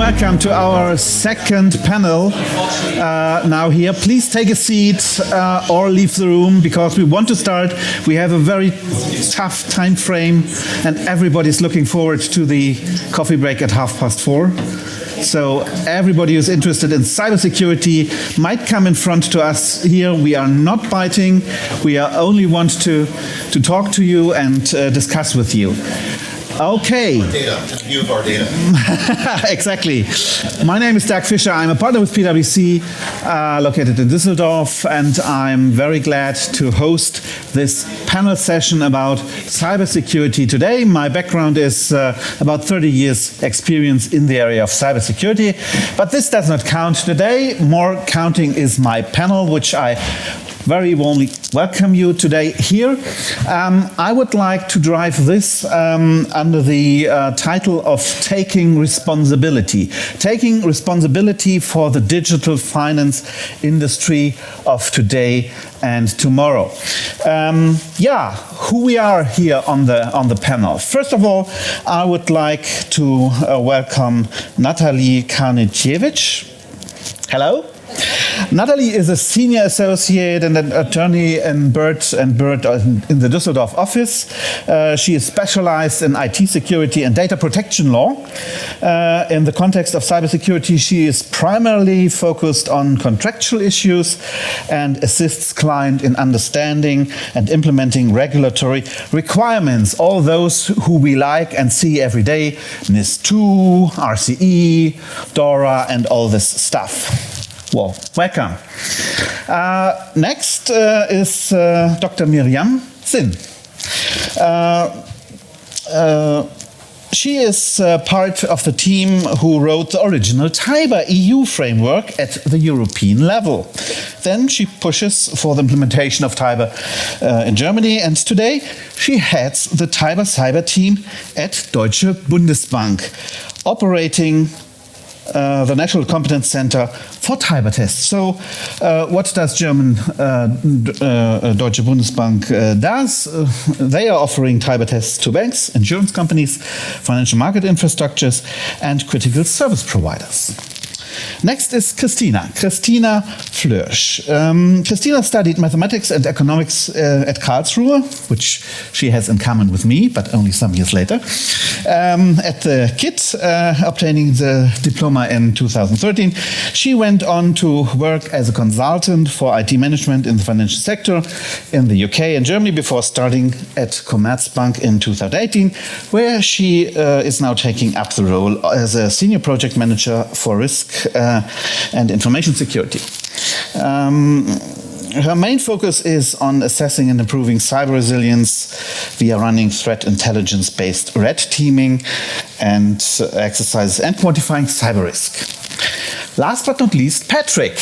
welcome to our second panel now here. Please take a seat or leave the room because we want to start. We have a very tough time frame and everybody's looking forward to the coffee break at 4:30. So everybody who's interested in cybersecurity might come in front to us here. We are not biting. We are only want to talk to you and discuss with you. Okay. Data. View of our data. Exactly. My name is Derk Fischer. I'm a partner with PwC, located in Düsseldorf, and I'm very glad to host this panel session about cybersecurity today. My background is about 30 years experience in the area of cybersecurity, but this does not count today. More counting is my panel, which I very warmly welcome you today here. I would like to drive this under the title of Taking Responsibility. Taking responsibility for the digital finance industry of today and tomorrow. Who we are here on the panel. First of all, I would like to welcome Natallia Karniyevich. Hello. Natalie is a senior associate and an attorney in Bird in the Düsseldorf office. She is specialized in IT security and data protection law. In the context of cybersecurity, she is primarily focused on contractual issues and assists clients in understanding and implementing regulatory requirements, all those who we like and see every day, NIS2, RCE, DORA, and all this stuff. Well, welcome. Next is Dr. Miriam Sinn. She is part of the team who wrote the original TIBER EU framework at the European level. Then she pushes for the implementation of TIBER in Germany, and today she heads the TIBER cyber team at Deutsche Bundesbank, operating the National Competence Center for TIBER tests. So what does German Deutsche Bundesbank does? They are offering TIBER tests to banks, insurance companies, financial market infrastructures, and critical service providers. Next is Christina Flörsch. Christina studied mathematics and economics at Karlsruhe, which she has in common with me, but only some years later, at the KIT, obtaining the diploma in 2013. She went on to work as a consultant for IT management in the financial sector in the UK and Germany before starting at Commerzbank in 2018, where she is now taking up the role as a senior project manager for risk and information security. Her main focus is on assessing and improving cyber resilience via running threat intelligence-based red teaming and exercises and quantifying cyber risk. Last but not least, Patrick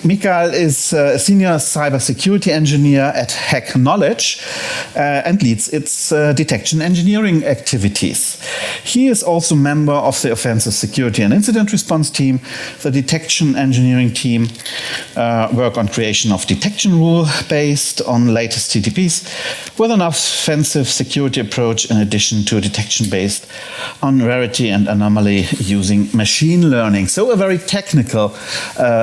Mkhael is a senior cybersecurity engineer at Hacknowledge and leads its detection engineering activities. He is also member of the offensive security and incident response team. The detection engineering team work on creation of detection rule based on latest TTPs with an offensive security approach in addition to a detection based on rarity and anomaly using machine learning. So a very technical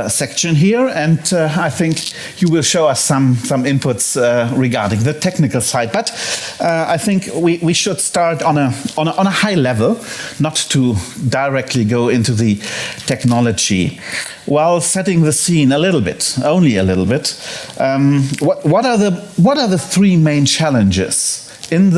section here, and I think you will show us some inputs regarding the technical side. But I think we should start on a high level, not to directly go into the technology. While setting the scene a little bit, only a little bit, what are the three main challenges in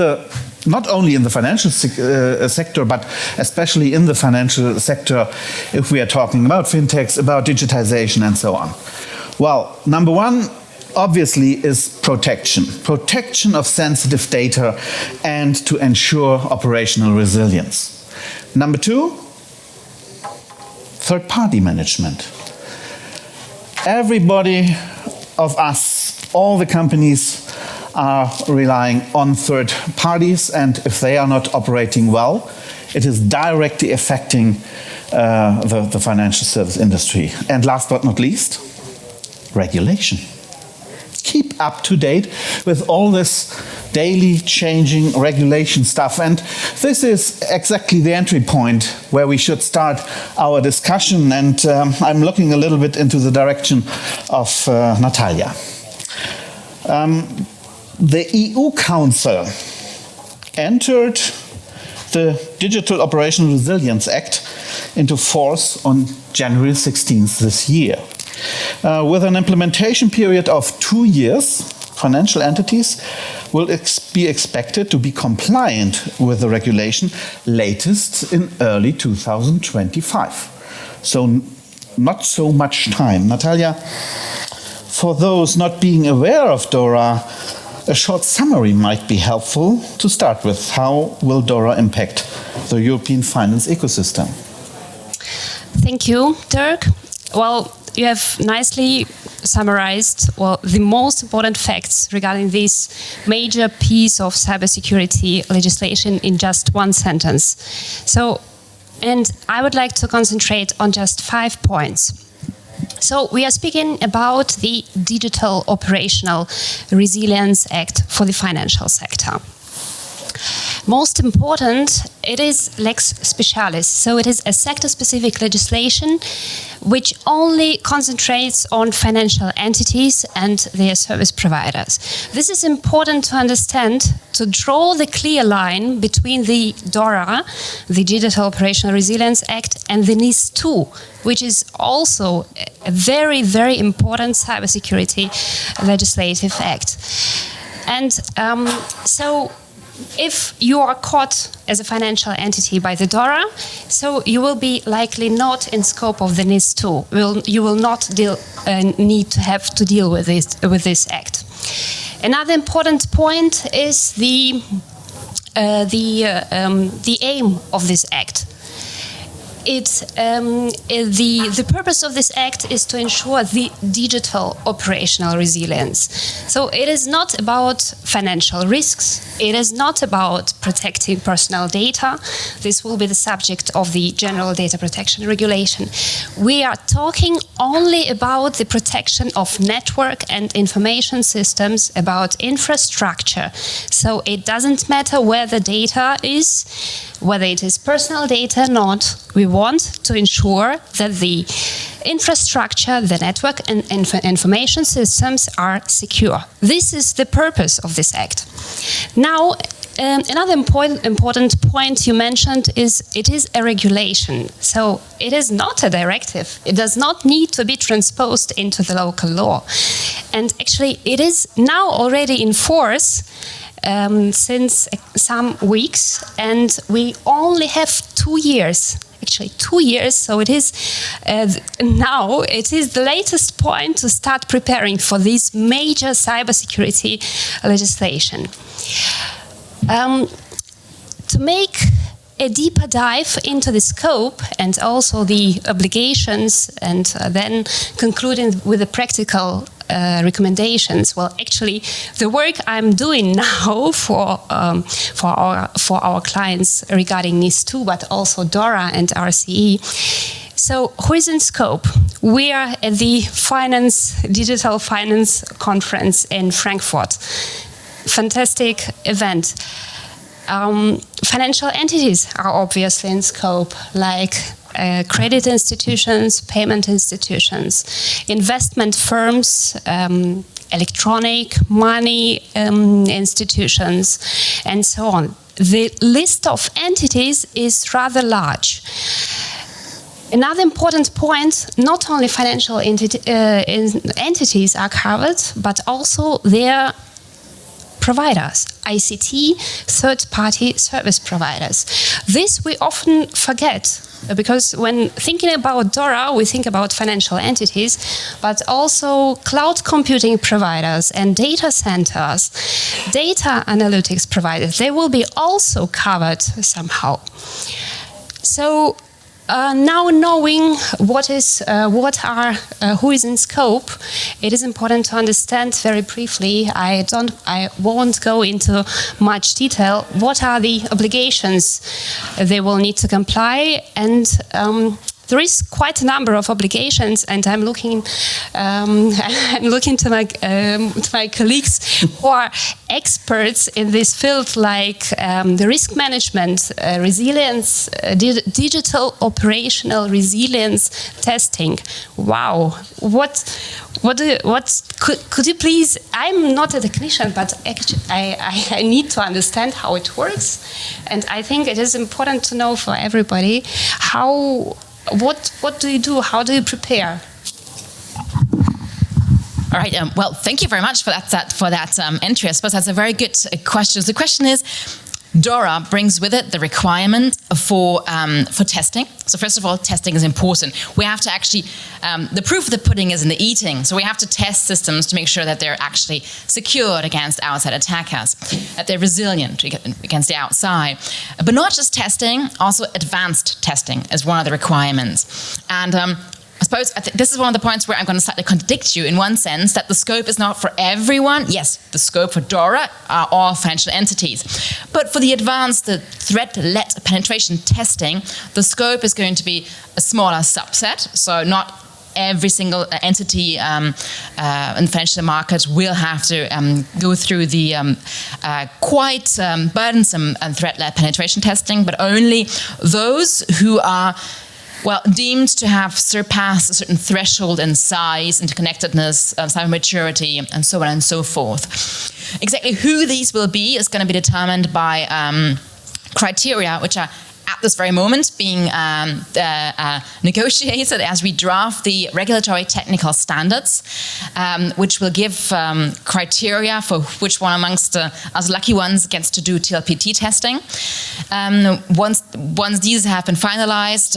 not only in the financial sector, but especially in the financial sector, if we are talking about fintechs, about digitization, and so on? Well, number one, obviously, is protection. Protection of sensitive data and to ensure operational resilience. Number two, third-party management. Everybody of us, all the companies, are relying on third parties, and if they are not operating well, it is directly affecting the financial service industry. And last but not least, regulation. Keep up to date with all this daily changing regulation stuff. And this is exactly the entry point where we should start our discussion. And I'm looking a little bit into the direction of Natallia. The EU Council entered the Digital Operational Resilience Act into force on January 16th this year. With an implementation period of 2 years, financial entities will be expected to be compliant with the regulation latest in early 2025. So not so much time. Natallia, for those not being aware of DORA, a short summary might be helpful to start with. How will DORA impact the European finance ecosystem? Thank you, Derk. Well, you have nicely summarized the most important facts regarding this major piece of cybersecurity legislation in just one sentence. And I would like to concentrate on just 5 points. So we are speaking about the Digital Operational Resilience Act for the financial sector. Most important, it is lex specialis, so it is a sector-specific legislation which only concentrates on financial entities and their service providers. This is important to understand, to draw the clear line between the DORA, the Digital Operational Resilience Act, and the NIS2, which is also a very, very important cybersecurity legislative act. And so if you are caught as a financial entity by the DORA, so you will be likely not in scope of the NIS2. You will not need to have to deal with this act. Another important point is the aim of this act. The purpose of this act is to ensure the digital operational resilience. So it is not about financial risks. It is not about protecting personal data. This will be the subject of the General Data Protection Regulation. We are talking only about the protection of network and information systems, about infrastructure. So it doesn't matter where the data is, whether it is personal data or not. We want to ensure that the infrastructure, the network and information systems are secure. This is the purpose of this act. Now, another important point you mentioned is it is a regulation. So it is not a directive. It does not need to be transposed into the local law. And actually, it is now already in force since some weeks, and we only have 2 years. Actually, 2 years, so it is now, it is the latest point to start preparing for this major cybersecurity legislation. To make a deeper dive into the scope and also the obligations, and then concluding with the practical recommendations. Well, actually, the work I'm doing now for our clients regarding NIS2, but also DORA and RCE. So, who is in scope? We are at the Digital Finance Conference in Frankfurt. Fantastic event. Financial entities are obviously in scope, like credit institutions, payment institutions, investment firms, electronic money institutions, and so on. The list of entities is rather large. Another important point, not only financial entities are covered, but also their providers, ICT, third-party service providers. This we often forget, because when thinking about DORA, we think about financial entities, but also cloud computing providers and data centers, data analytics providers, they will be also covered somehow. So now knowing who is in scope, it is important to understand very briefly. I won't go into much detail. What are the obligations they will need to comply, and there is quite a number of obligations, and I'm looking to my colleagues who are experts in this field, like the risk management, resilience, digital operational resilience testing. Wow, could you please? I'm not a technician, but actually I need to understand how it works, and I think it is important to know for everybody what do you do? How do you prepare? All right. Well, thank you very much for that entry. I suppose that's a very good question. The question is, DORA brings with it the requirement for testing. So first of all, testing is important. We have to actually, the proof of the pudding is in the eating. So we have to test systems to make sure that they're actually secured against outside attackers, that they're resilient against the outside. But not just testing, also advanced testing is one of the requirements. And I suppose this is one of the points where I'm going to slightly contradict you in one sense, that the scope is not for everyone. Yes, the scope for DORA are all financial entities. But for the advanced threat-led penetration testing, the scope is going to be a smaller subset. So not every single entity in the financial market will have to go through the quite burdensome threat-led penetration testing, but only those who are deemed to have surpassed a certain threshold in size, interconnectedness, cyber maturity, and so on and so forth. Exactly who these will be is going to be determined by criteria which are at this very moment being negotiated as we draft the regulatory technical standards, which will give criteria for which one amongst us lucky ones gets to do TLPT testing. Once these have been finalized,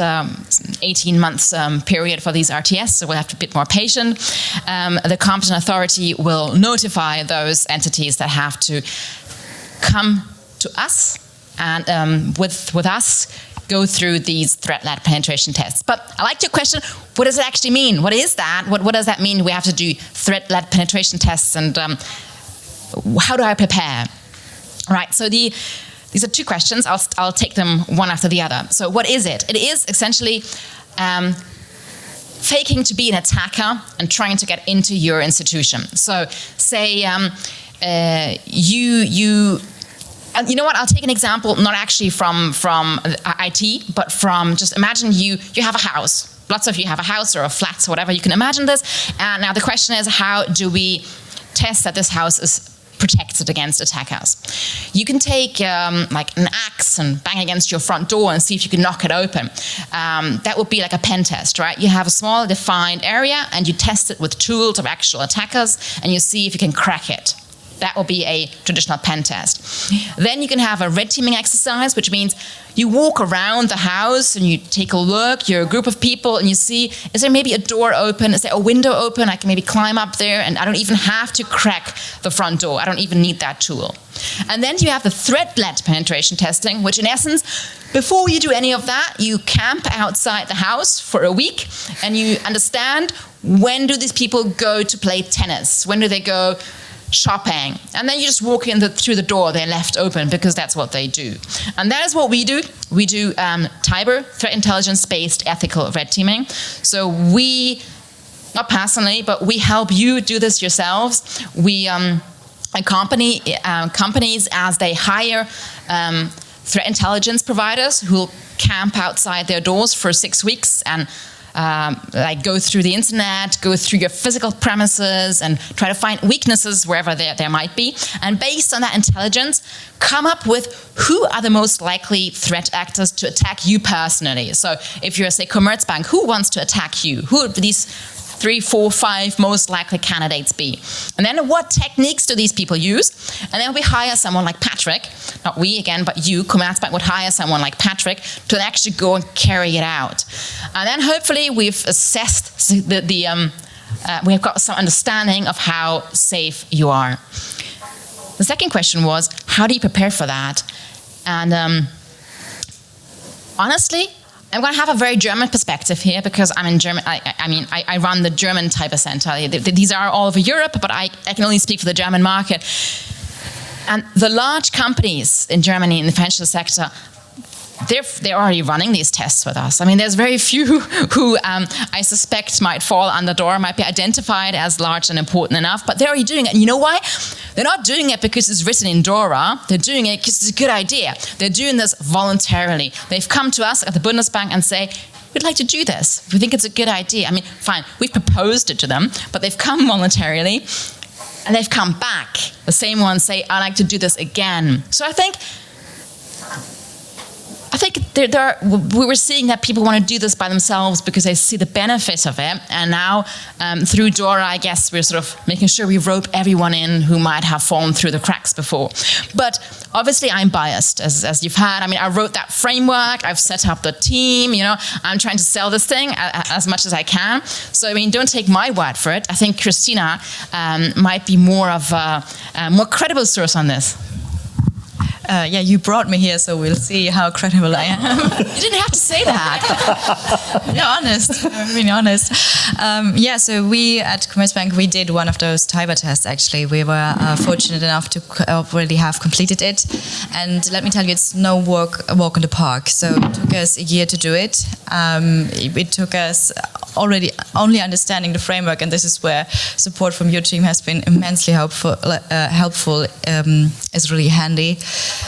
18 months period for these RTS, so we'll have to be a bit more patient. The competent authority will notify those entities that have to come to us and with us go through these threat-led penetration tests. But I like your question, what does it actually mean? What is that? What does that mean we have to do threat-led penetration tests, and how do I prepare? All right, so these are two questions. I'll take them one after the other. So what is it? It is essentially faking to be an attacker and trying to get into your institution. So say you know what? I'll take an example, not actually from IT, but from just imagine you have a house. Lots of you have a house or a flat or whatever. You can imagine this. And now the question is, how do we test that this house is protected against attackers? You can take like an axe and bang against your front door and see if you can knock it open. That would be like a pen test, right? You have a small defined area and you test it with tools of actual attackers and you see if you can crack it. That will be a traditional pen test. Then you can have a red teaming exercise, which means you walk around the house and you take a look, you're a group of people, and you see, is there maybe a door open? Is there a window open? I can maybe climb up there, and I don't even have to crack the front door. I don't even need that tool. And then you have the threat-led penetration testing, which in essence, before you do any of that, you camp outside the house for a week, and you understand, when do these people go to play tennis? When do they go shopping? And then you just walk in through the door they're left open, because that's what they do. And that is what we do. We do TIBER, threat intelligence-based ethical red teaming. So we, not personally, but we help you do this yourselves. We accompany companies as they hire threat intelligence providers who will camp outside their doors for 6 weeks and like go through the internet, go through your physical premises and try to find weaknesses wherever there might be. And based on that intelligence, come up with who are the most likely threat actors to attack you personally. So if you're, say, Commerzbank, who wants to attack you? Who would these 3, 4, 5 most likely candidates be? And then what techniques do these people use? And then we hire someone like Patrick, not we again, but you, Commerzbank, would hire someone like Patrick to actually go and carry it out. And then hopefully we've assessed we've got some understanding of how safe you are. The second question was, how do you prepare for that? And honestly, I'm going to have a very German perspective here, because I'm in German. I run the German TIBER Center. These are all over Europe, but I can only speak for the German market. And the large companies in Germany in the financial sector, they're already running these tests with us. I mean, there's very few who I suspect might fall under DORA, might be identified as large and important enough, but they're already doing it. And you know why? They're not doing it because it's written in DORA. They're doing it because it's a good idea. They're doing this voluntarily. They've come to us at the Bundesbank and say, we'd like to do this. We think it's a good idea. I mean, fine, we've proposed it to them, but they've come voluntarily and they've come back. The same ones say, I'd like to do this again. So I think we were seeing that people want to do this by themselves because they see the benefit of it. And now, through DORA, I guess we're sort of making sure we rope everyone in who might have fallen through the cracks before. But obviously, I'm biased, as you've heard. I mean, I wrote that framework. I've set up the team. I'm trying to sell this thing as much as I can. So, I mean, don't take my word for it. I think Christina might be more of a more credible source on this. Yeah, you brought me here, so we'll see how credible I am. You didn't have to say that. You're honest. I'm being honest. Yeah, so we at Commerzbank, we did one of those TIBER tests, actually. We were fortunate enough to already have completed it. And let me tell you, it's no walk in the park. So it took us a year to do it. It took us already only understanding the framework, and this is where support from your team has been immensely helpful. Is really handy.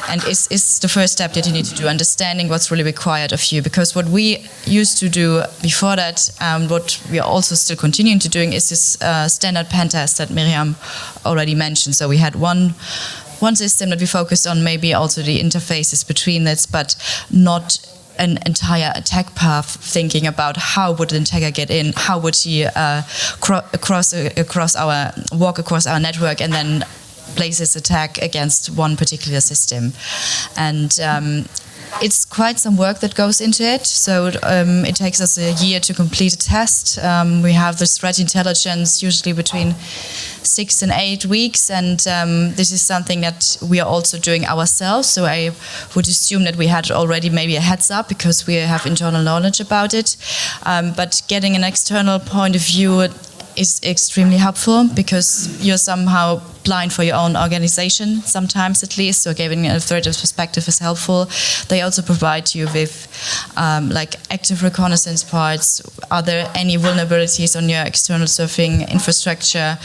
And it's the first step that you need to do, understanding what's really required of you. Because what we used to do before that, what we are also still continuing to doing, is this standard pen test that Miriam already mentioned. So we had one system that we focused on, maybe also the interfaces between it, but not an entire attack path, thinking about how would an attacker get in, how would he walk across our network and then place his attack against one particular system. And it's quite some work that goes into it. So it takes us a year to complete a test. We have this threat intelligence usually between 6 and 8 weeks, and this is something that we are also doing ourselves. So I would assume that we had already maybe a heads up because we have internal knowledge about it. But getting an external point of view is extremely helpful because you're somehow blind for your own organization, sometimes at least, so giving a third perspective is helpful. They also provide you with like active reconnaissance parts. Are there any vulnerabilities on your external surfing infrastructure?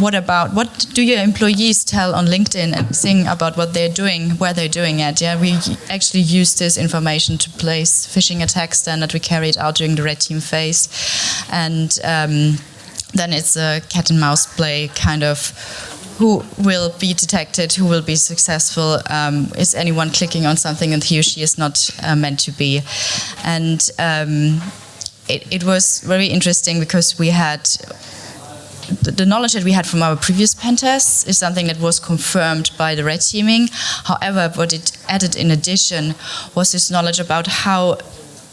What do your employees tell on LinkedIn and sing about what they're doing, where they're doing it? Yeah, we actually use this information to place phishing attacks then that we carried out during the red team phase. And then it's a cat and mouse play, kind of who will be detected, who will be successful, is anyone clicking on something and he or she is not meant to be. And it was very interesting because we had the knowledge that we had from our previous pen tests is something that was confirmed by the red teaming. However, what it added in addition was this knowledge about how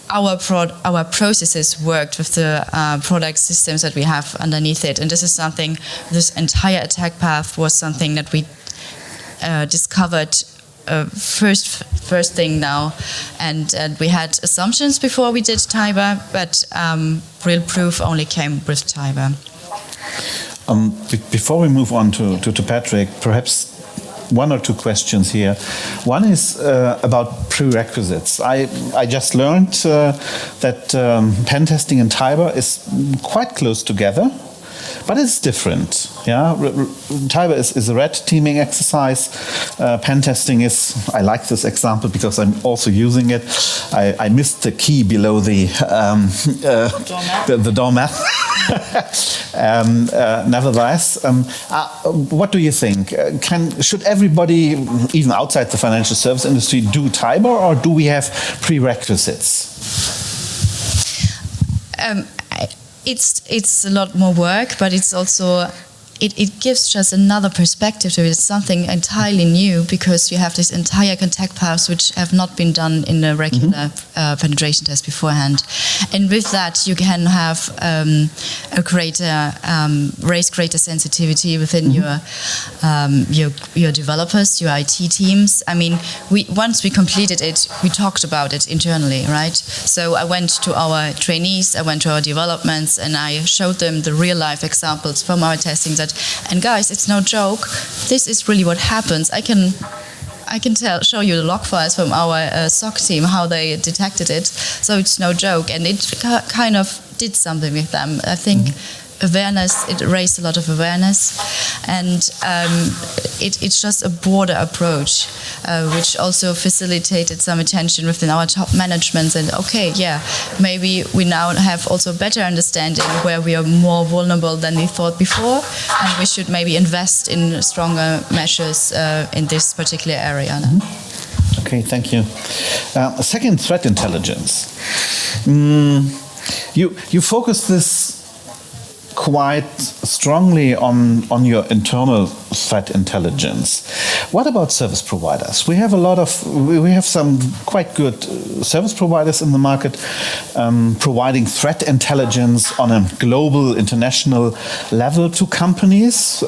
our processes worked with the product systems that we have underneath it. And this is something, this entire attack path was something that we discovered first thing now. And we had assumptions before we did TIBER, but real proof only came with TIBER. Before we move on to Patrick, perhaps one or two questions here. One is about prerequisites. I just learned that pen testing and TIBER is quite close together, but it's different. Yeah, TIBER is a red teaming exercise. Pen testing is, I like this example because I'm also using it. I missed the key below the doormat. Nevertheless, what do you think? Should everybody, even outside the financial service industry, do TIBER, or do we have prerequisites? It's a lot more work, but it's also it gives just another perspective to it. It's something entirely new because you have this entire contact paths which have not been done in a regular penetration test beforehand. And with that, you can have raise greater sensitivity within your developers, your IT teams. I mean, once we completed it, we talked about it internally, right? So I went to our trainees, I went to our developments, and I showed them the real life examples from our testing and guys, it's no joke. This is really what happens. I I can show you the log files from our SOC team, how they detected it. So it's no joke, and it kind of did something with them. I think awareness, it raised a lot of awareness, and it's just a broader approach, which also facilitated some attention within our top management. And okay, yeah, maybe we now have also better understanding where we are more vulnerable than we thought before, and we should maybe invest in stronger measures in this particular area. Okay, thank you. Second, threat intelligence. You focus this quite strongly on your internal threat intelligence. What about service providers? We have some quite good service providers in the market providing threat intelligence on a global, international level to companies.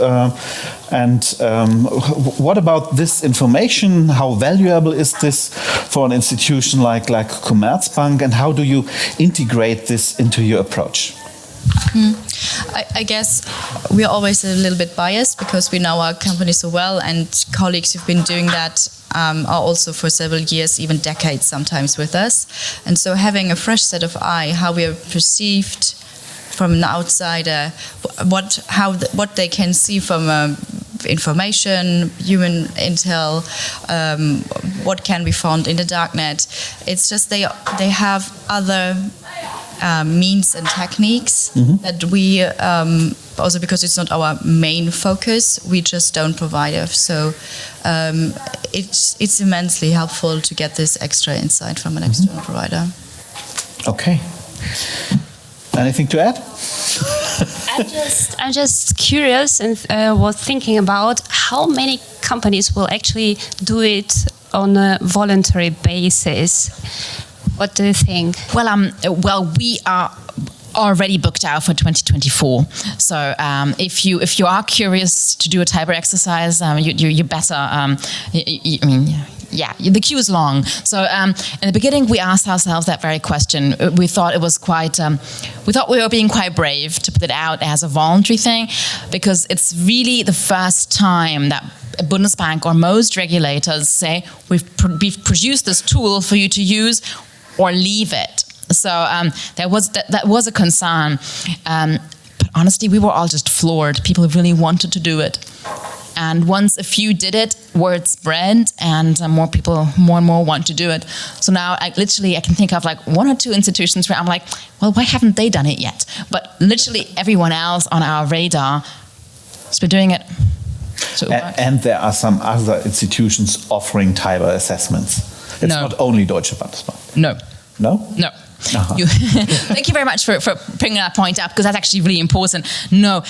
What about this information? How valuable is this for an institution like Commerzbank, and how do you integrate this into your approach? I guess we're always a little bit biased because we know our company so well, and colleagues who've been doing that are also for several years, even decades sometimes with us. And so having a fresh set of eye, how we are perceived from an outsider, what they can see from information, human intel, what can be found in the darknet. It's just they have other means and techniques that we, also because it's not our main focus, we just don't provide it. So it's immensely helpful to get this extra insight from an external provider. Okay. Anything to add? I'm just curious and was thinking about how many companies will actually do it on a voluntary basis. What do you think? Well, we are already booked out for 2024. So if you are curious to do a TIBER exercise, you better. The queue is long. So in the beginning, we asked ourselves that very question. We thought it was quite. We thought we were being quite brave to put it out as a voluntary thing, because it's really the first time that Bundesbank or most regulators say we've produced this tool for you to use, or leave it. So that was a concern. But honestly, we were all just floored. People really wanted to do it. And once a few did it, word spread, and more and more want to do it. So now I can think of like one or two institutions where I'm like, well, why haven't they done it yet? But literally everyone else on our radar has been doing it. So and there are some other institutions offering TIBER assessments. It's not only Deutsche Bundesbank. No. No? No. Uh-huh. Thank you very much for bringing that point up, because that's actually really important. No.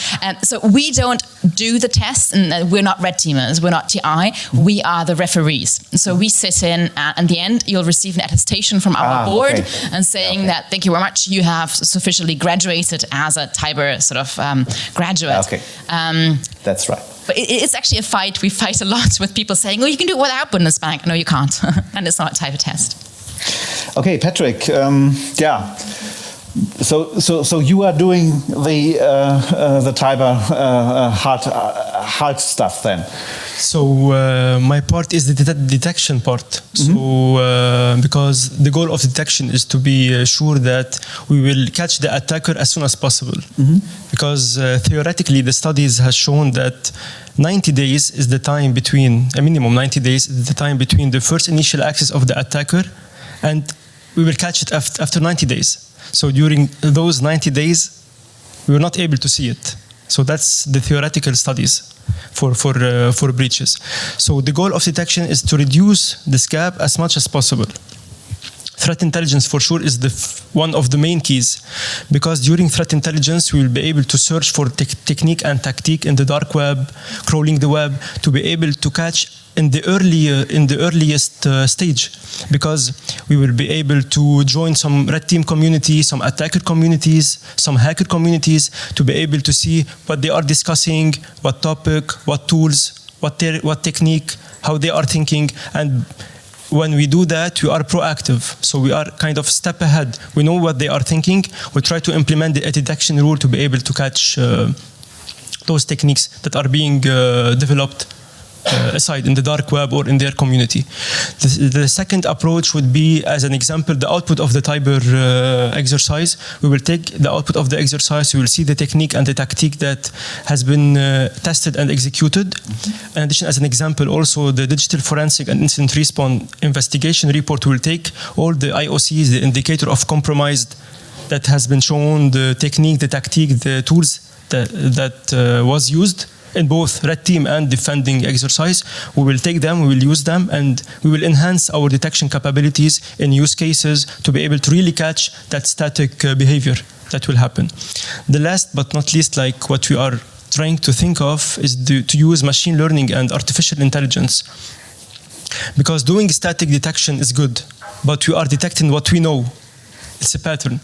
So we don't do the tests, and we're not red teamers, we're not TI, we are the referees. So we sit in, and at the end, you'll receive an attestation from our board and saying that, thank you very much, you have sufficiently graduated as a TIBER sort of graduate. Okay. That's right. But it's actually a fight. We fight a lot with people saying, oh, you can do it without Bundesbank. No, you can't. And it's not a TIBER test. Okay, Patrick. So you are doing the TIBER hard stuff then. So my part is the detection part. So because the goal of detection is to be sure that we will catch the attacker as soon as possible. Because theoretically the studies has shown that 90 days is the time between, a minimum 90 days is the time between the first initial access of the attacker, and we will catch it after 90 days. So during those 90 days, we were not able to see it. So that's the theoretical studies for breaches. So the goal of detection is to reduce this gap as much as possible. Threat intelligence for sure is one of the main keys, because during threat intelligence we will be able to search for technique and tactique in the dark web, crawling the web, to be able to catch in the earliest stage, because we will be able to join some red team community, some attacker communities, some hacker communities, to be able to see what they are discussing, what topic, what tools, what technique, how they are thinking. And when we do that, we are proactive. So we are kind of step ahead. We know what they are thinking. We try to implement the detection rule to be able to catch those techniques that are being developed aside in the dark web or in their community. The second approach would be, as an example, the output of the TIBER exercise. We will take the output of the exercise, we will see the technique and the tactic that has been tested and executed. In addition, as an example, also the digital forensic and incident response investigation report will take all the IOCs, the indicator of compromised that has been shown, the technique, the tactic, the tools that was used in both red team and defending exercise. We will take them, we will use them, and we will enhance our detection capabilities in use cases to be able to really catch that static behavior that will happen. The last but not least, like what we are trying to think of, is to use machine learning and artificial intelligence. Because doing static detection is good, but we are detecting what we know. It's a pattern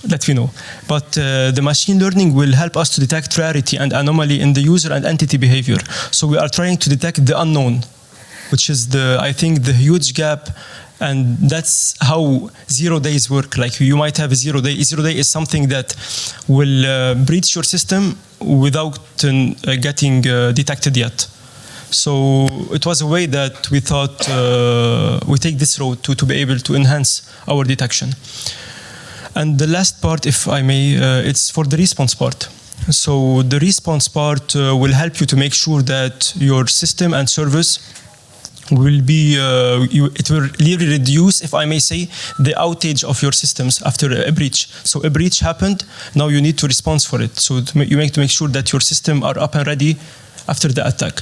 that we know. But the machine learning will help us to detect rarity and anomaly in the user and entity behavior. So we are trying to detect the unknown, which is I think the huge gap. And that's how 0 days work. Like you might have a 0 day. 0 day is something that will breach your system without getting detected yet. So it was a way that we thought we take this road to be able to enhance our detection. And the last part, if I may, it's for the response part. So the response part will help you to make sure that your system and service will be, it will really reduce, if I may say, the outage of your systems after a breach. So a breach happened, now you need to respond for it. So you make to make sure that your system are up and ready after the attack.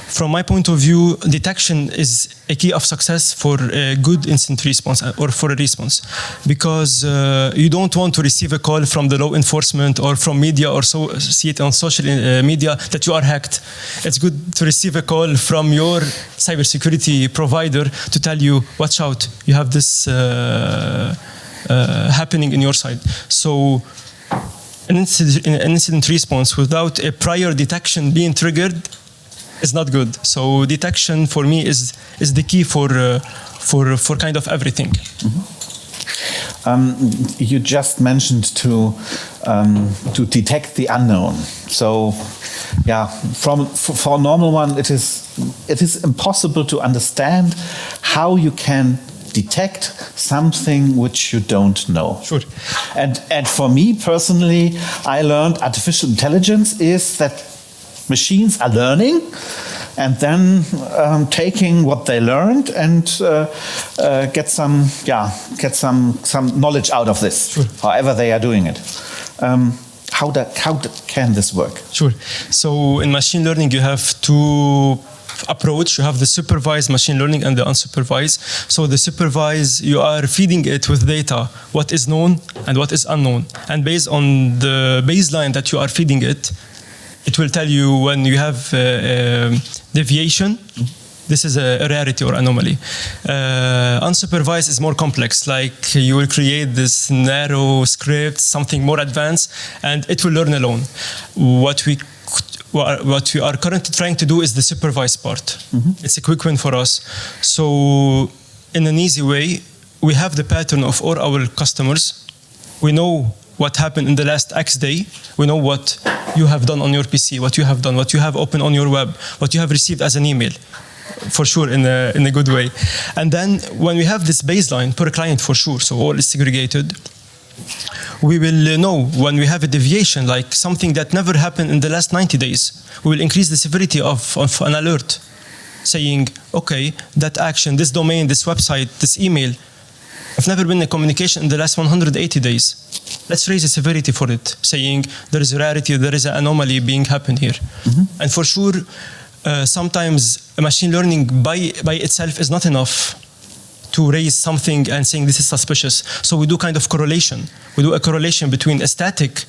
From my point of view, detection is a key of success for a good incident response or for a response, because you don't want to receive a call from the law enforcement or from media or so see it on social media that you are hacked. It's good to receive a call from your cybersecurity provider to tell you, watch out, you have this happening in your side. So an incident response without a prior detection being triggered is not good. So detection for me is the key for kind of everything. Mm-hmm. You just mentioned to detect the unknown. So yeah, for a normal one, it is impossible to understand how you can detect something which you don't know. Sure. And for me personally, I learned artificial intelligence is that machines are learning and then taking what they learned and get some knowledge out of this, sure, however they are doing it. How can this work? Sure. So in machine learning, you have two approach. You have the supervised machine learning and the unsupervised. So the supervised, you are feeding it with data, what is known and what is unknown. And based on the baseline that you are feeding it, it will tell you when you have deviation. This is a rarity or anomaly. Unsupervised is more complex. Like you will create this narrow script, something more advanced, and it will learn alone. What we are currently trying to do is the supervised part. Mm-hmm. It's a quick win for us. So in an easy way, we have the pattern of all our customers. We know what happened in the last X day. We know what you have done on your PC, what you have done, what you have opened on your web, what you have received as an email, for sure, in a good way. And then when we have this baseline per client, for sure, so all is segregated, we will know when we have a deviation, like something that never happened in the last 90 days, we will increase the severity of an alert, saying, okay, that action, this domain, this website, this email, have never been a communication in the last 180 days. Let's raise the severity for it, saying there is a rarity, there is an anomaly being happened here. Mm-hmm. And for sure, sometimes machine learning by itself is not enough to raise something and saying this is suspicious. So we do kind of correlation. We do a correlation between a static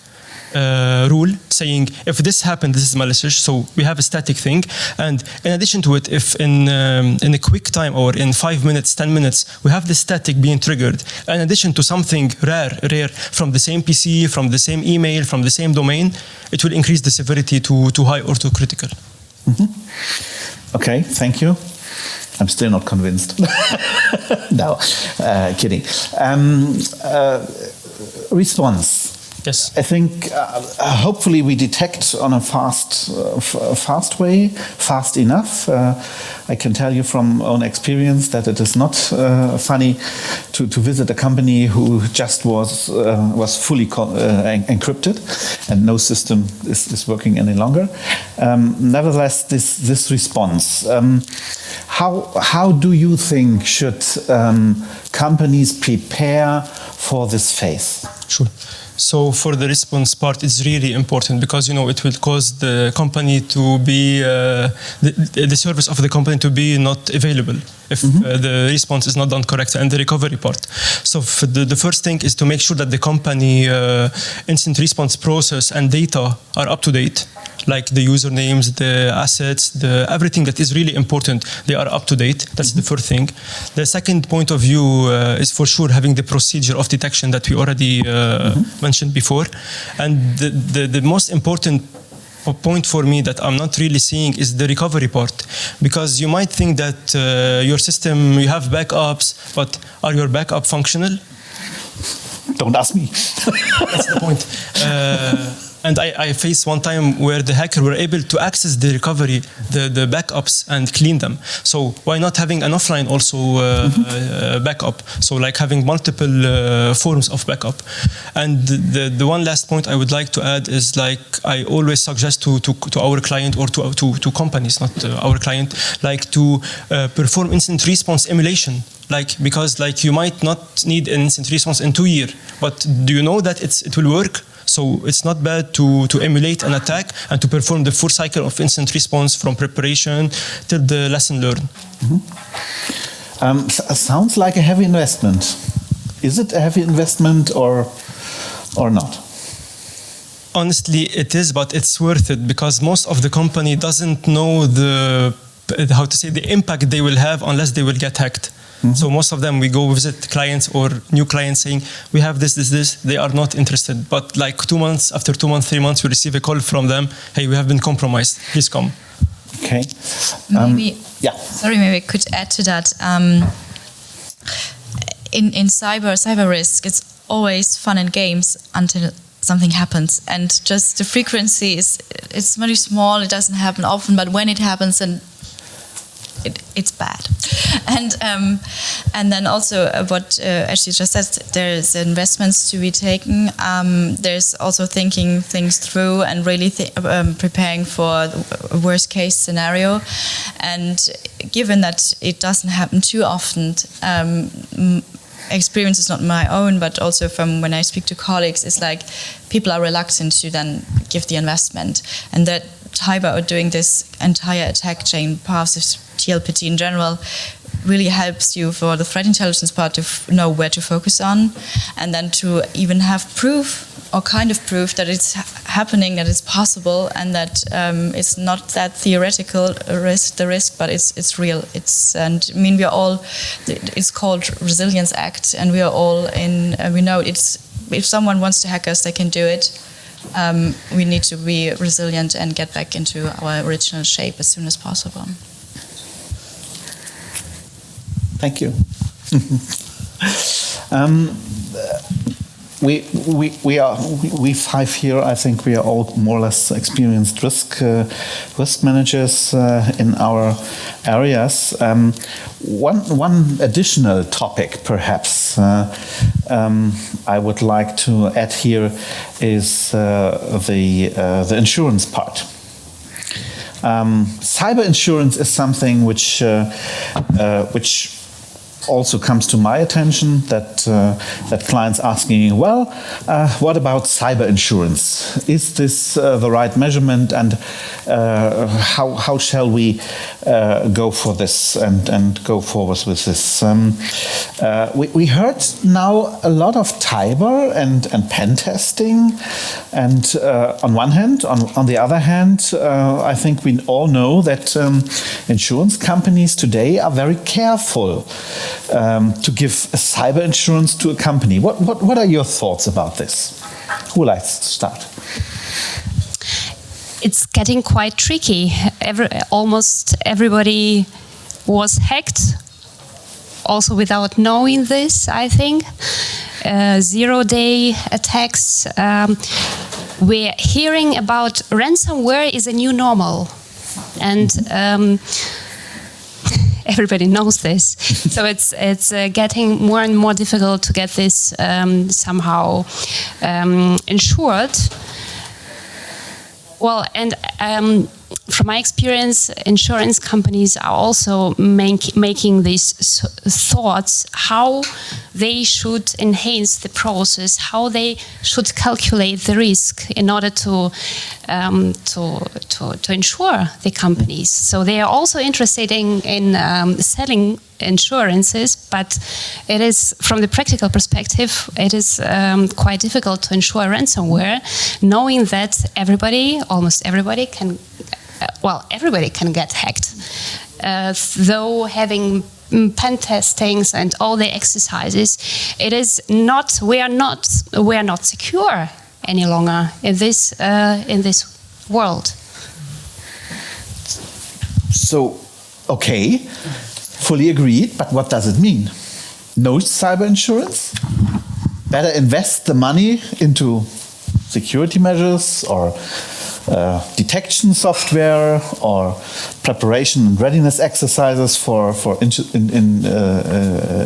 rule saying if this happened, this is malicious. So we have a static thing, and in addition to it, if in a quick time or in 5 minutes, 10 minutes, we have the static being triggered, in addition to something rare from the same PC, from the same email, from the same domain, it will increase the severity to high or to critical. Mm-hmm. Okay, thank you. I'm still not convinced. No, kidding. Response. Yes. I think hopefully we detect on a fast way, fast enough. I can tell you from own experience that it is not funny to visit a company who just was fully encrypted and no system is working any longer. Nevertheless, this response. How do you think should companies prepare for this phase? Sure. So for the response part, it's really important because, it will cause the company to be, the service of the company to be not available if the response is not done correctly, and the recovery part. So the first thing is to make sure that the company instant response process and data are up to date, like the usernames, the assets, everything that is really important, they are up to date. That's the first thing. The second point of view is for sure having the procedure of detection that we already mentioned before. And the most important point for me that I'm not really seeing is the recovery part, because you might think that your system, you have backups, but are your backup functional? Don't ask me. That's the point. And I faced one time where the hacker were able to access the recovery, the backups, and clean them. So why not having an offline also backup? So like having multiple forms of backup. And the one last point I would like to add is, like, I always suggest to our client or to companies, not our client, like to perform instant response emulation. Because you might not need an instant response in 2 years, but do you know that it will work? So it's not bad to emulate an attack and to perform the full cycle of instant response from preparation till the lesson learned. Sounds like a heavy investment. Is it a heavy investment or not? Honestly, it is, but it's worth it because most of the company doesn't know the impact they will have unless they will get hacked. So most of them, we go visit clients or new clients saying, we have this. They are not interested. But like 2 months, after 2 months, 3 months, we receive a call from them. Hey, we have been compromised. Please come. Okay. Maybe I could add to that. In cyber risk, it's always fun and games until something happens. And just the frequency it's very small. It doesn't happen often. But when it happens, and it's bad. And then also what Ashley just said, there's investments to be taken. There's also thinking things through and really preparing for the worst case scenario. And given that it doesn't happen too often, experience is not my own, but also from when I speak to colleagues, it's like people are reluctant to then give the investment. And that TIBER, or doing this entire attack chain path, TLPT in general, really helps you for the threat intelligence part to know where to focus on, and then to even have proof or kind of proof that it's happening, that it's possible, and that it's not that theoretical risk, but it's real. We are all. It's called Resilience Act, and we are all in. We know if someone wants to hack us, they can do it. We need to be resilient and get back into our original shape as soon as possible. Thank you. We five here, I think we are all more or less experienced risk managers in our areas. One additional topic, perhaps, I would like to add here is the insurance part. Cyber insurance is something which also comes to my attention, that clients asking, well, what about cyber insurance? Is this the right measurement, and how shall we go for this and go forward with this? We heard now a lot of TIBER and pen testing, and on one hand, on the other hand, I think we all know that insurance companies today are very careful to give a cyber insurance to a company. What are your thoughts about this? Who would like to start? It's getting quite tricky. Almost everybody was hacked, also without knowing this, I think. zero-day attacks. We're hearing about ransomware is a new normal, and everybody knows this. So it's getting more and more difficult to get this somehow insured. Well, and from my experience, insurance companies are also making these thoughts how they should enhance the process, how they should calculate the risk in order to insure the companies. So they are also interested in selling insurances, but it is, from the practical perspective, it is quite difficult to insure ransomware, knowing that almost everybody can get hacked. Though having pen testings and all the exercises, we are not secure any longer in this world. So, okay, fully agreed, but what does it mean? No cyber insurance? Better invest the money into security measures or detection software or preparation and readiness exercises for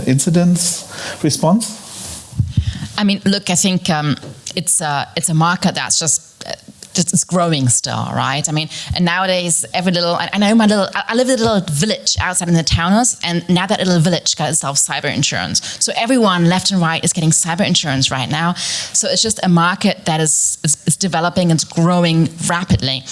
incidents response? I mean, look, I think it's a market that's just it's growing still, right? I mean, and nowadays I live in a little village outside in the towns, and now that little village got itself cyber insurance. So everyone left and right is getting cyber insurance right now. So it's just a market that is developing, it's growing rapidly.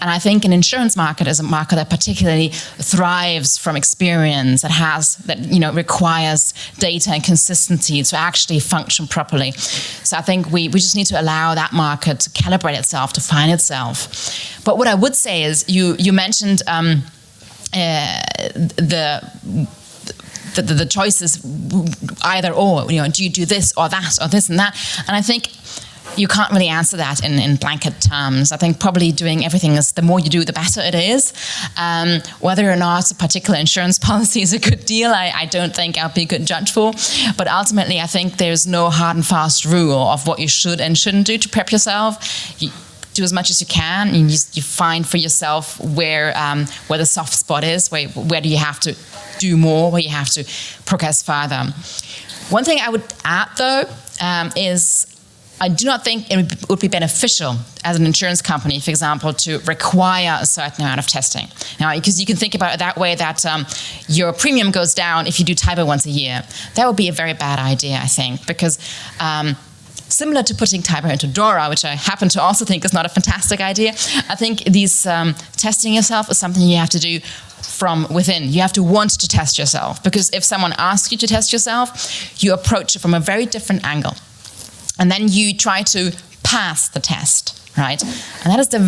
And I think an insurance market is a market that particularly thrives from experience, that requires data and consistency to actually function properly. So I think we just need to allow that market to calibrate itself, to find itself. But what I would say is, you mentioned the choices either or. Do you do this or that or this and that? And I think you can't really answer that in blanket terms. I think probably doing everything is, the more you do, the better it is. Whether or not a particular insurance policy is a good deal, I don't think I'll be a good judge for. But ultimately, I think there's no hard and fast rule of what you should and shouldn't do to prep yourself. You do as much as you can, and you find for yourself where the soft spot is, where do you have to do more, where you have to progress further. One thing I would add, though, is I do not think it would be beneficial as an insurance company, for example, to require a certain amount of testing. Now, because you can think about it that way, that your premium goes down if you do TIBER once a year. That would be a very bad idea, I think, because similar to putting TIBER into DORA, which I happen to also think is not a fantastic idea, I think these testing yourself is something you have to do from within. You have to want to test yourself, because if someone asks you to test yourself, you approach it from a very different angle. And then you try to pass the test, right? And that is the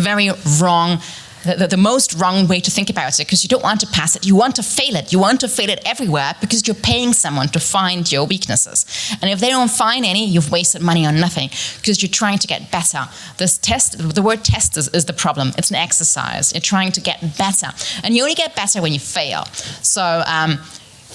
most wrong way to think about it, because you don't want to pass it, you want to fail it. You want to fail it everywhere because you're paying someone to find your weaknesses. And if they don't find any, you've wasted money on nothing, because you're trying to get better. This test, the word test is the problem. It's an exercise. You're trying to get better. And you only get better when you fail. So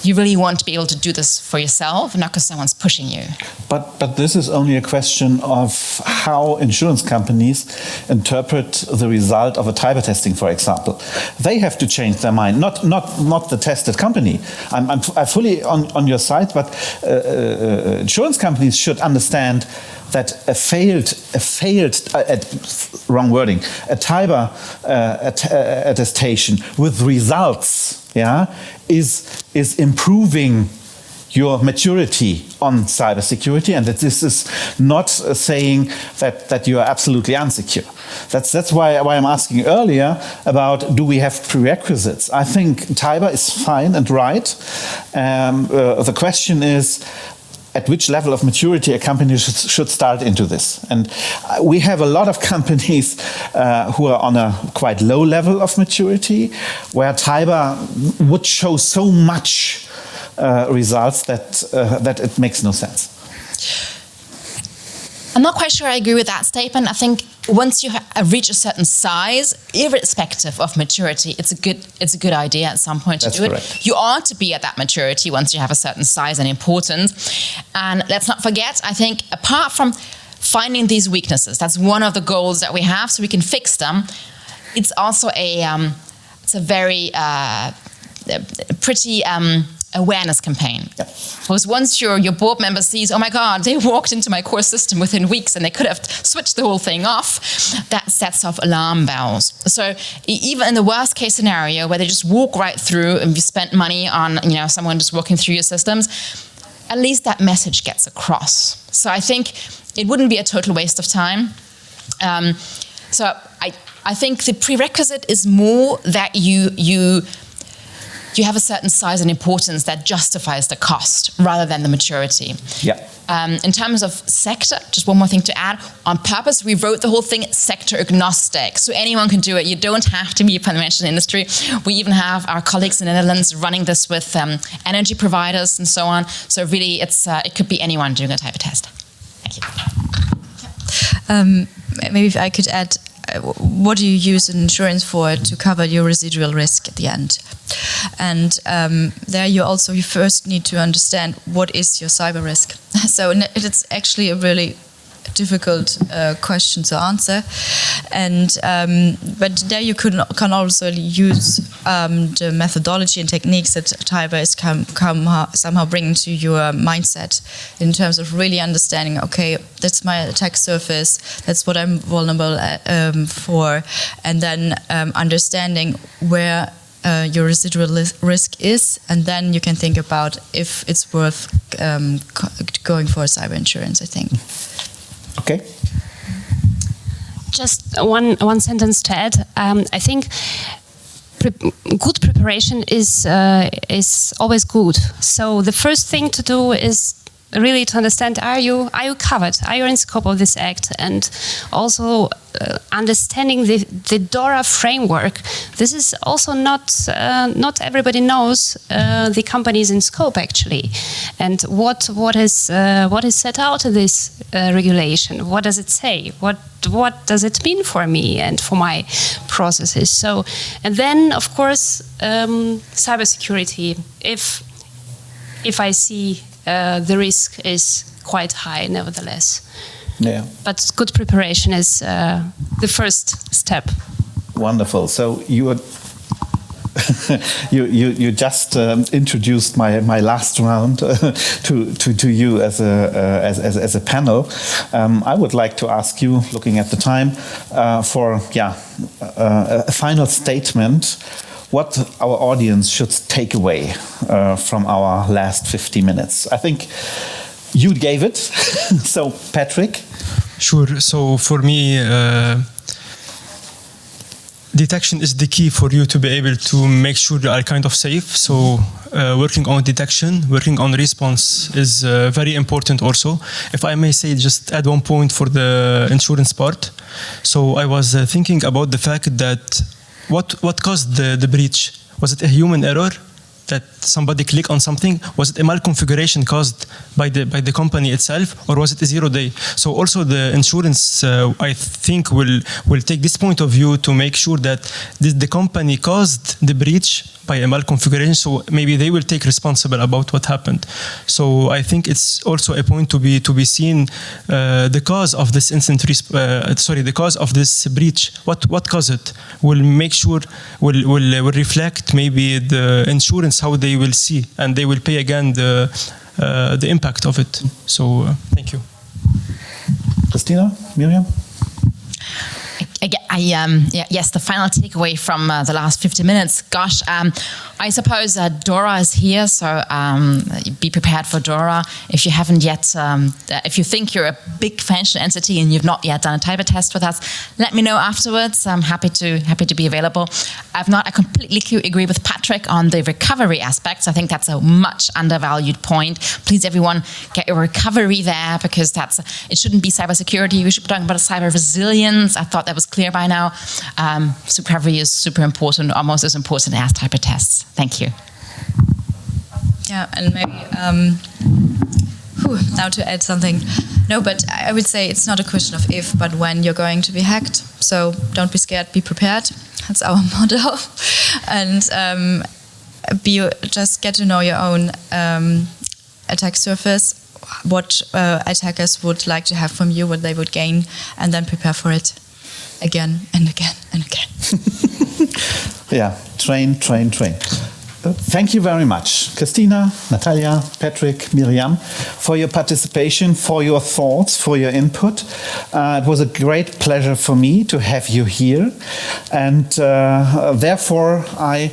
you really want to be able to do this for yourself, not because someone's pushing you. But this is only a question of how insurance companies interpret the result of a TIBER testing, for example. They have to change their mind, not the tested company. I'm fully on your side, but insurance companies should understand that a TIBER attestation with results, is improving your maturity on cybersecurity, and that this is not saying that you are absolutely unsecure. That's why I'm asking earlier about, do we have prerequisites? I think TIBER is fine and right. The question is, at which level of maturity a company should start into this. And we have a lot of companies who are on a quite low level of maturity, where TIBER would show so much results that it makes no sense. I'm not quite sure I agree with that statement. I think once you reach a certain size, irrespective of maturity, it's a good idea at some point to do it. You ought to be at that maturity once you have a certain size and importance. And let's not forget, I think, apart from finding these weaknesses, that's one of the goals that we have, so we can fix them. It's also it's a very pretty awareness campaign. Yep. Because once your board member sees, oh my God, they walked into my core system within weeks and they could have switched the whole thing off, that sets off alarm bells. So even in the worst case scenario where they just walk right through and you spent money on someone just walking through your systems, at least that message gets across. So I think it wouldn't be a total waste of time. So I think the prerequisite is more that you have a certain size and importance that justifies the cost rather than the maturity. Yeah. In terms of sector, just one more thing to add. On purpose, we wrote the whole thing sector agnostic, so anyone can do it. You don't have to be a financial industry. We even have our colleagues in the Netherlands running this with energy providers and so on. So really, it could be anyone doing a type of test. Thank you. Maybe if I could add, what do you use insurance for to cover your residual risk at the end? And there you first need to understand what is your cyber risk. So it's actually a really difficult question to answer, and but there you can also use the methodology and techniques that TIBER is somehow bringing to your mindset in terms of really understanding, okay, that's my attack surface, that's what I'm vulnerable for, and then understanding where your residual risk is, and then you can think about if it's worth going for cyber insurance, I think. Okay. Just one sentence to add. I think good preparation is always good. So the first thing to do is really to understand: are you covered? Are you in scope of this act? And also understanding the DORA framework. This is also not everybody knows the companies in scope actually, and what is set out in this regulation. What does it say? What does it mean for me and for my processes? So, and then of course cybersecurity. If I see the risk is quite high, nevertheless. Yeah. But good preparation is the first step. Wonderful. So you just introduced my last round to you as a panel. I would like to ask you, looking at the time, for a final statement. What our audience should take away from our last 50 minutes. I think you gave it. So, Patrick? Sure. So, for me, detection is the key for you to be able to make sure you are kind of safe. So, working on detection, working on response is very important also. If I may say, just add one point for the insurance part. So, I was thinking about the fact that what caused the breach? Was it a human error that somebody clicked on something? Was it a malconfiguration caused by the company itself, or was it a 0 day? So also the insurance, I think, will take this point of view to make sure that the company caused the breach by a malconfiguration, so maybe they will take responsible about what happened. So I think it's also a point to be seen, the cause of this incident, the cause of this breach. What caused it? Will make sure will reflect maybe the insurance how they will see, and they will pay again the impact of it. So thank you. Christina, Miriam. Yes, the final takeaway from the last 50 minutes. Gosh, I suppose DORA is here, so be prepared for DORA. If you haven't yet, if you think you're a big financial entity and you've not yet done a TIBER test with us, let me know afterwards. I'm happy to be available. I completely agree with Patrick on the recovery aspects. I think that's a much undervalued point. Please, everyone, get your recovery there, because it shouldn't be cybersecurity. We should be talking about cyber resilience. I thought that was clear by now. Recovery is super important, almost as important as TIBER tests. Thank you. Yeah, and maybe now to add something. No, but I would say it's not a question of if, but when you're going to be hacked. So don't be scared, be prepared. That's our motto. And just get to know your own attack surface, what attackers would like to have from you, what they would gain, and then prepare for it again and again and again. Yeah, train. Thank you very much, Christina, Natallia, Patrick, Miriam, for your participation, for your thoughts, for your input. It was a great pleasure for me to have you here, and therefore I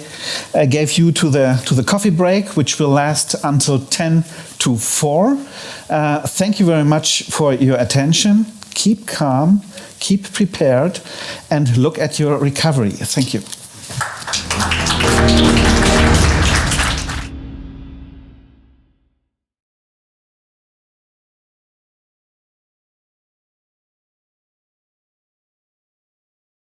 gave you to the coffee break, which will last until 10 to 4. Thank you very much for your attention. Keep calm, keep prepared, and look at your recovery. Thank you.